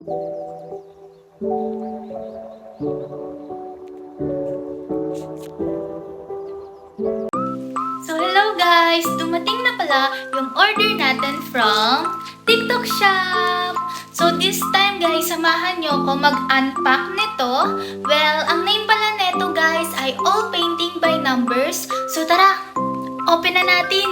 So hello guys! Dumating na pala yung order natin from TikTok Shop! So this time guys, samahan nyo ako mag-unpack nito. Well, ang name pala nito guys ay All Painting by Numbers. So tara, open na natin!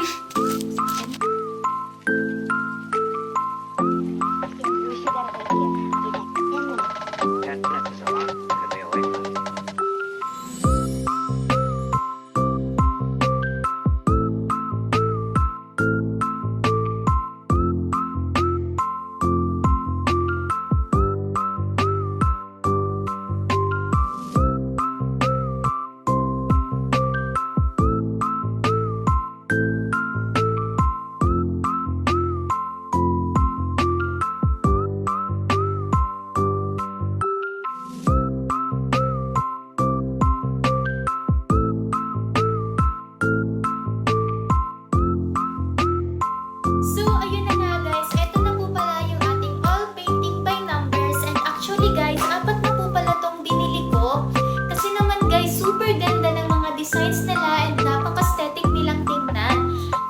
So, ayun na nga guys. Ito na po pala yung ating All Painting by Numbers. And actually guys, 4 na po pala tong binili ko. Kasi naman guys, super ganda ng mga designs nila and napaka-aesthetic nilang tingnan.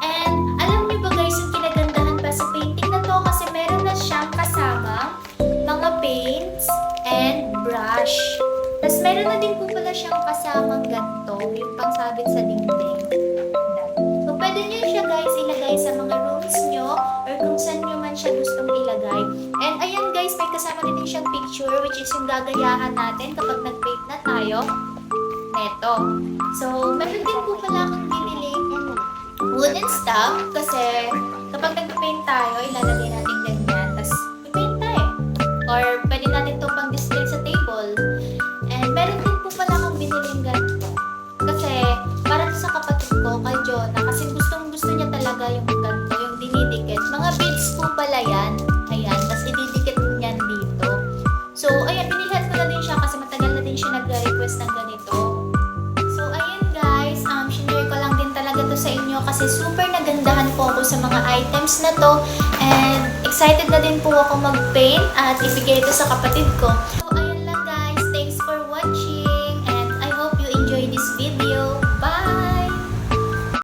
And alam niyo ba guys, yung kinagandahan pa sa painting na to kasi meron na siyang kasama mga paints and brush. Tapos meron na din po pala siyang kasamang ganito, yung pangsabit sa dingding. So, pwede nyo siya guys ilagay sa mga rooms nyo or kung saan nyo man siya gustong ilagay. And ayan guys, may kasama din siyang picture which is yung gagayahan natin kapag nag-paint na tayo. Neto. So, meron din po pala akong binili wooden stuff kasi kapag nag-paint tayo, ilalagay natin ganyan. Tapos, paint tayo. Or pwede natin itong pang-display sa table. And meron din po pala akong biniling ganito. Kasi, para sa kapatid ko, kay Jonah, kasi gustong-gusto niya talaga yung ganito, yung dinidikit. Mga beads po pala yan. Ayan, tapos ididikit niyan dito. So, ayan, binilhan ko na din siya kasi matagal na din siya nag-request ng ganito. So, ayan guys, shinare ko lang din talaga to sa inyo kasi super nagandahan po ako sa mga items na to. And excited na din po ako mag-paint at ibigay ito sa kapatid ko. So, ayan